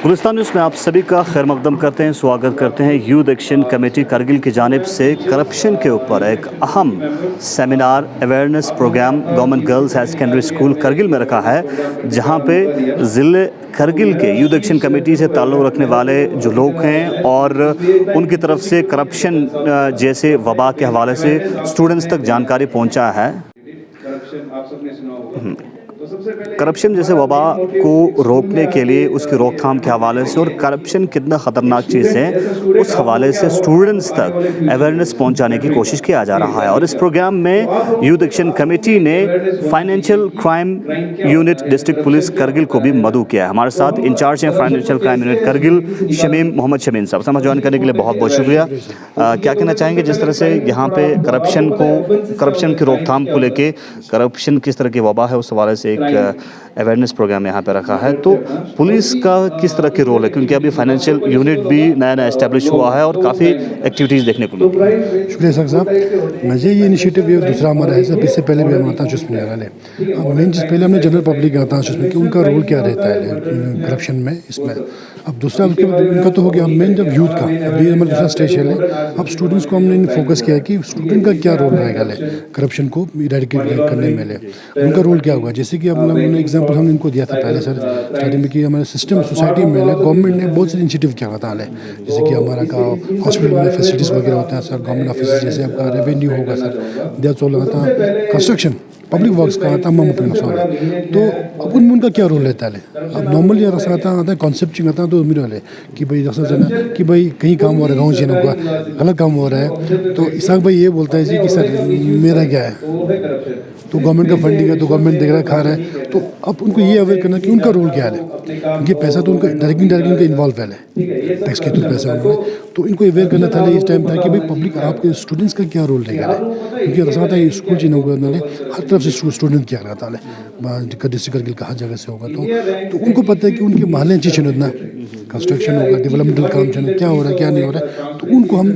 Gulistan news में आप सभी का खैर मकदम करते हैं, स्वागत करते हैं। यूथ एक्शन कमेटी करगिल की जानिब से करप्शन के ऊपर एक अहम seminar awareness program government girls higher secondary school Kargil में रखा है, जहां पे ज़िले करगिल के यूथ एक्शन कमेटी से ताल्लुक़ रखने वाले जो लोग हैं और उनकी तरफ से करप्शन जैसे वबा के हवाले से स्टूडेंट्स तक जानकारी पहुँचा है। करप्शन जैसे वबा को रोकने के लिए उसकी रोकथाम के हवाले से और करप्शन कितना ख़तरनाक चीज़ है उस हवाले से स्टूडेंट्स तक अवेयरनेस पहुंचाने की कोशिश किया जा रहा है। और इस प्रोग्राम में यूथ एक्शन कमेटी ने financial crime unit district police Kargil को भी मदऊ किया है। हमारे साथ इंचार्ज हैं financial crime unit Kargil Mohammad Shamim साहब। समय ज्वाइन करने के लिए बहुत बहुत शुक्रिया। क्या कहना चाहेंगे जिस तरह से यहाँ पे करप्शन की रोकथाम को लेके, करप्शन किस तरह की वबा है उस हवाले से एक अवेयरनेस प्रोग्राम यहाँ पे रखा है, तो पुलिस का किस तरह की रोल है, क्योंकि अभी फाइनेंशियल यूनिट भी नया इस्टेब्लिश हुआ है और काफ़ी एक्टिविटीज़ देखने को मिली है। शुक्रिया साहब। मुझे ये इनिशिएटिव ये दूसरा हमारा है सर, इससे पहले भी हम आता उसमें मेन चीज़ पहले हमने जनरल पब्लिक आता उसमें कि उनका रोल क्या रहता है करप्शन में इसमें। अब दूसरा उसके बाद उनका तो हो गया मेन जब यूथ का, अभी हमारा दूसरा स्टेज है। अब स्टूडेंट्स को हमने फोकस किया कि स्टूडेंट का क्या रोल रहेगा करप्शन को इरेडिकेट करने में उनका रोल क्या होगा। जैसे कि अपना एग्जाम्पल हमने इनको दिया था पहले सर स्टार्टिंग में कि हमारे सिस्टम सोसाइटी में गवर्नमेंट ने बहुत सारे इनिशिएटिव किया था जैसे कि हमारा का हॉस्पिटल में फैसिलिटीज़ वगैरह होता है सर, गवर्नमेंट ऑफिस जैसे आपका रेवेन्यू होगा सर, दिया चल रहा था कंस्ट्रक्शन पब्लिक वर्क्स का आता है तो अब उनमें उनका क्या रोल रहता है। अब नॉर्मली रसा आता है कॉन्सेप्ट आता है तो मेरे वाले कि भाई रसा जना कि भाई कहीं काम हो रहा है, गाँव जीना होगा गलत काम हो रहा है, तो इसाक भाई ये बोलता है जी कि सर मेरा क्या है, तो गवर्नमेंट का फंडिंग है तो गवर्नमेंट देख रहा खा रहा है। तो अब उनको ये अवेयर करना कि उनका रोल क्या है, क्योंकि पैसा तो उनका डायरेक्टली उनका इन्वॉल्व है टैक्स के थ्रू पैसा उन्होंने, तो इनको अवेयर करना था इस टाइम था कि भाई पब्लिक आपके स्टूडेंट्स का क्या रोल रहेगा, क्योंकि रसा था स्कूल जी उन्होंने हर तरफ से स्टूडेंट क्या रहता है डिस्ट्रिक्ट करगिल का हर जगह से होगा, तो उनको पता है कि उनके महल अच्छी इतना कंस्ट्रक्शन होगा, डेवलपमेंटल काम क्या हो रहा है क्या नहीं हो रहा है, तो उनको हम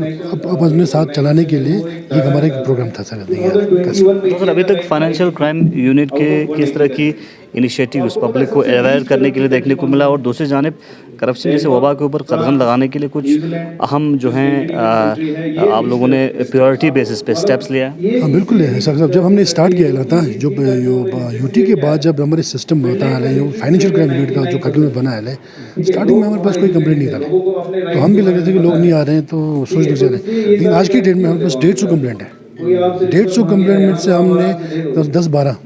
अपने साथ चलाने के लिए ये हमारा एक प्रोग्राम था सर। तो अभी तक फाइनेंशियल क्राइम यूनिट के किस तरह की इनिशिएटिव उस पब्लिक को अवेयर करने के लिए देखने को मिला, और दूसरी जानिब करप्शन जैसे वबा के ऊपर कदम लगाने के लिए कुछ अहम जो हैं आप लोगों ने प्रायोरिटी बेसिस पे स्टेप्स लिया है? हाँ बिल्कुल है सर। जब हमने स्टार्ट किया था जो यूटी के बाद जब हमारे सिस्टम होता है जो फाइनेंशियल क्राइम यूनिट का जो करगिल में बना है, स्टार्टिंग में हमारे पास कोई कंप्लेंट नहीं था, तो हम भी लग रहे थे कि लोग नहीं आ रहे हैं तो सोच नहीं रहे, लेकिन आज की डेट में हमारे पास 150 कंप्लेंट है। 150 कंप्लेंट में से हमने 10-12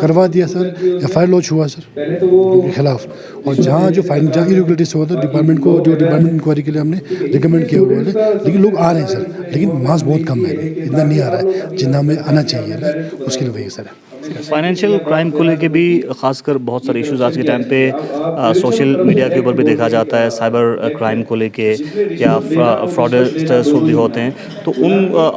करवा दिया सर, FIR लॉन्च हुआ सर उनके खिलाफ, और जहाँ इरेगुलरिटीज हुआ था डिपार्टमेंट इंक्वायरी के लिए हमने रिकमेंड किया हुआ है, लेकिन लोग आ रहे हैं सर, लेकिन मास बहुत कम है, इतना नहीं आ रहा है जितना हमें आना चाहिए, उसके लिए वही सर। फाइनेंशियल क्राइम को लेके भी खासकर बहुत सारे इश्यूज आज के टाइम पे सोशल मीडिया के ऊपर भी देखा जाता है, साइबर क्राइम को लेके या फ्रॉडस्टर्स भी होते हैं, तो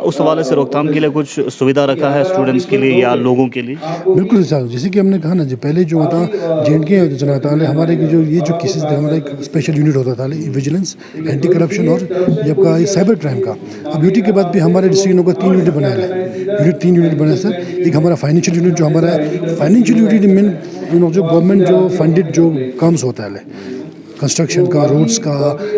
उस हवाले से रोकथाम के लिए कुछ सुविधा रखा है स्टूडेंट्स के लिए या लोगों के लिए? बिल्कुल सर, जैसे कि हमने कहा ना जो पहले जो होता JNK चलाता है हमारे जो ये जो केसेस थे, हमारा एक स्पेशल यूनिट होता था विजिलेंस, एंटी करप्शन और ये आपका साइबर क्राइम का। अब यूटी के बाद भी हमारे डिस्ट्रिक्ट को 3 यूनिट बनाया है, 3 यूनिट बनाया सर। एक हमारा फाइनेंशियल यूनिट जो हमारा फाइनेंशियल यूनिट मेन जो गवर्नमेंट जो फंडेड जो काम्स होता है कंस्ट्रक्शन का, रोड्स का,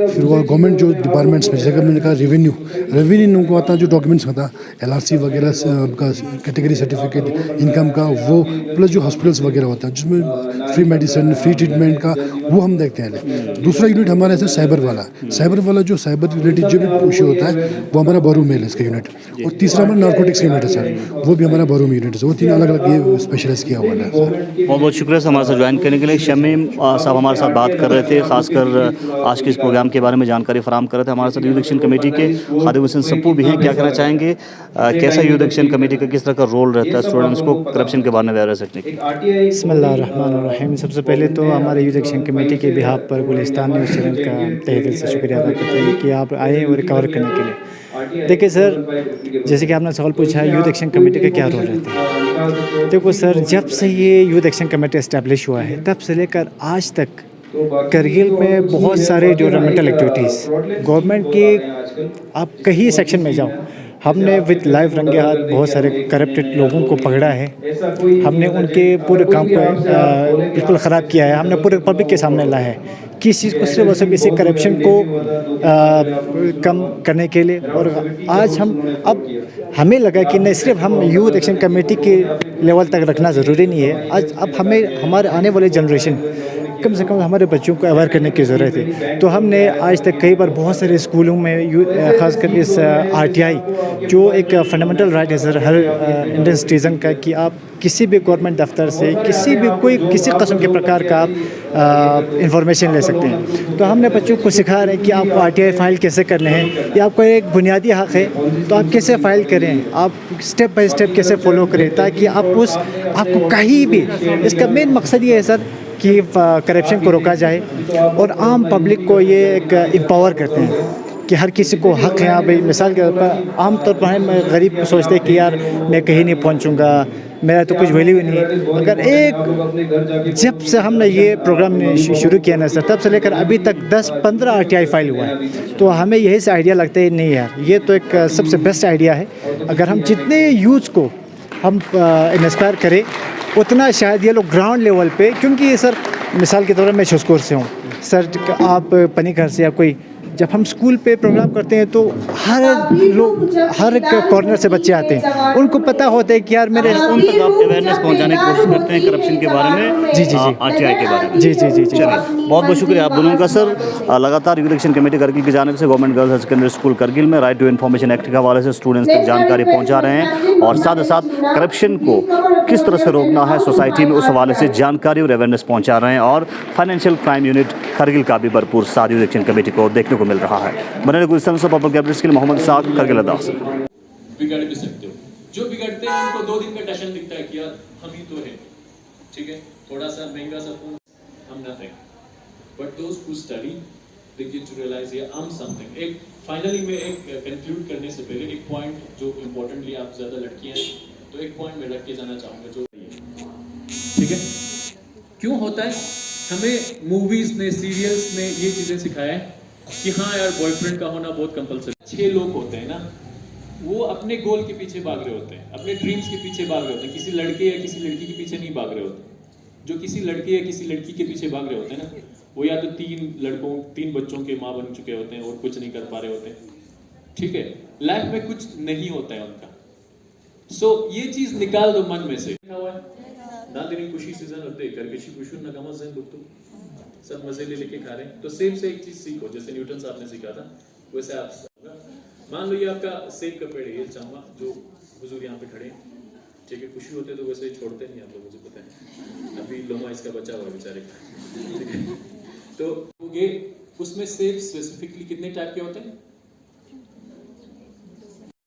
फिर वो गवर्नमेंट जो डिपार्टमेंट्स में जगह मैंने कहा रेवेन्यू उनको आता जो डॉक्यूमेंट्स आता LRC वगैरह का कैटेगरी सर्टिफिकेट इनकम का, वो प्लस जो हॉस्पिटल्स वगैरह होता है जिसमें फ्री मेडिसिन फ्री ट्रीटमेंट का वो हम देखते हैं। दूसरा यूनिट हमारा है साइबर वाला जो साइबर रिलेटेड जो भी इशू होता है वो हमारा बारूम है इसका यूनिट, और तीसरा हमारा नार्कोटिक्स यूनिट है सर, वो भी हमारा बारूम यूनिट है। वो 3 अलग अलग ये स्पेशलाइज किया हुआ है। बहुत बहुत शुक्रिया हमारे साथ ज्वाइन करने के लिए। शमीम साहब हमारे साथ बात कर रहे थे, खासकर आज के इस प्रोग्राम के बारे में जानकारी फराहम कर रहे थे। हमारे साथ यूथ एक्शन कमेटी के खादिम हुसैन सप्पू भी हैं। क्या कहना चाहेंगे, कैसा यूथ एक्शन कमेटी का किस तरह का रोल रहता है स्टूडेंट्स को करप्शन के बारे में अवेयर रखने के? बिस्मिल्लाहिर्रहमानिर्रहीम। सबसे पहले तो हमारे यूथ एक्शन कमेटी के बिहाफ पर गुलिस्तान न्यूज़ चैनल का तहे दिल से शुक्रिया अदा करते हैं कि आप आए और कवर करने के लिए। देखिए सर, जैसे कि आपने सवाल पूछा है यूथ एक्शन कमेटी का क्या रोल रहता है। देखो सर, जब से ये यूथ एक्शन कमेटी इस्टेब्लिश हुआ है तब से लेकर आज तक करगिल में बहुत सारे डेवलपमेंटल एक्टिविटीज़ गवर्नमेंट के, आप कहीं सेक्शन में जाओ, हमने विद लाइव रंगे हाथ बहुत सारे करप्टेड लोगों को पकड़ा है। हमने उनके पूरे काम को बिल्कुल ख़राब किया है, हमने पूरे पब्लिक के सामने लाया है। किस चीज़ को सिर्फ और सिर्फ इसी करप्शन को कम करने के लिए। और आज अब हमें लगा कि नहीं सिर्फ हम यूथ एक्शन कमेटी के लेवल तक रखना ज़रूरी नहीं है। आज अब हमें हमारे आने वाले जनरेशन कम से कम हमारे बच्चों को अवेयर करने की ज़रूरत है। तो हमने आज तक कई बार बहुत सारे स्कूलों में ख़ासकर इस RTI जो एक फंडामेंटल राइट है सर हर इंडियन सिटीज़न का, कि आप किसी भी गवर्नमेंट दफ्तर से किसी किस्म के प्रकार का आप इंफॉर्मेशन ले सकते हैं। तो हमने बच्चों को सिखा रहे हैं कि आपको RTI फ़ाइल कैसे करने हैं। ये आपका एक बुनियादी हक़ है, तो आप कैसे फ़ाइल करें, आप स्टेप बाय स्टेप कैसे फॉलो करें, ताकि आपको कहीं भी, इसका मेन मकसद ये है सर कि करप्शन को रोका जाए और आम पब्लिक को ये एक एम्पावर करते हैं कि हर किसी को हक़ है। भाई मिसाल के तौर पर आम तौर पर हम गरीब सोचते हैं कि यार मैं कहीं नहीं पहुंचूंगा, मेरा तो कुछ वैल्यू नहीं है। अगर जब से हमने ये प्रोग्राम शुरू किया ना सर, तब से लेकर अभी तक 10-15 RTI फाइल हुआ है। तो हमें यही से आइडिया लगता है नहीं यार ये तो एक सबसे बेस्ट आइडिया है। अगर हम जितने यूथ को हम इंस्पायर करें उतना शायद ये लोग ग्राउंड लेवल पे, क्योंकि ये सर मिसाल के तौर पर मैं छुस्कोर से हूँ सर, आप पनीघर से या कोई, जब हम स्कूल पे प्रोग्राम करते हैं तो हर एक कॉर्नर से बच्चे आते हैं, उनको पता होता है कि यार मेरे उन तक आप अवेयरनेस पहुंचाने की कोशिश करते हैं करप्शन के बारे में, जी RTI के बारे में। जी। बहुत बहुत शुक्रिया आप दोनों का सर। लगातार यूथ एक्शन कमेटी करगिल की जानिब से government girls higher secondary school Kargil में राइट टू इन्फॉर्मेशन एक्ट के हवाले से स्टूडेंट्स तक जानकारी पहुंचा रहे हैं और साथ ही साथ करप्शन को किस तरह से रोकना है सोसाइटी में, उस हवाले से जानकारी और अवेयरनेस पहुंचा रहे हैं। और फाइनेंशियल क्राइम यूनिट करगिल का भी भरपूर साथ यूथ एक्शन कमेटी को देखने को मिल रहा है। बने गुलशन से पब्लिक कैपिटल्स के लिए मोहम्मद साग, करगिल लद्दाख से। बिगड़ भी सकते हो, जो बिगड़ते हैं उनको 2 दिन का टशन दिखता है कि यार हम ही तो हैं, ठीक है, थोड़ा सा महंगा सा फोन, हम nothing, but those who study they get to realise ये आई एम समथिंग। एक फाइनली मैं एक कंक्लूड करने से पहले एक पॉइंट जो इम्पोर्टेंटली, आप ज्यादा लड़कियां हैं तो एक पॉइंट में रख के जाना चाहूंगा, जो ठीक है, क्यों होता है, हमें मूवीज ने, सीरियल्स ने ये चीजें सिखाया है कि हाँ यार बॉयफ्रेंड का होना बहुत कंपलसरी। 6 लोग होते हैं ना, वो अपने गोल के पीछे भाग रहे होते हैं, अपने ड्रीम्स के पीछे भाग रहे होते हैं, किसी लड़के या किसी लड़की के पीछे नहीं भाग रहे होते। जो किसी लड़के या किसी लड़की के पीछे भाग रहे होते हैं ना, वो या तो 3 बच्चों के माँ बन चुके होते हैं और कुछ नहीं कर पा रहे होते, ठीक है, लाइफ में कुछ नहीं होता है उनका। सो ये चीज निकाल दो मन में से। ना तेरी खुशी सीजन होते करकेशी खुशी ना गमस हैं दुख, सब मजे ले लेके खा रहे हैं। तो सेम से एक चीज सीखो, जैसे न्यूटन साहब ने सीखा था वैसे आप मान लो ये आपका सेब का पेड़ है, ये चम्मा जो हुजूर यहाँ पे खड़े हैं, ठीक है, खुशी होते तो वैसे छोड़ते नहीं आप लोग, मुझे पता है, अभी लोमा इसका बचा हुआ बेचारे का, ठीक है। तो ये उसमें सेब स्पेसिफिकली कितने टाइप के होते हैं?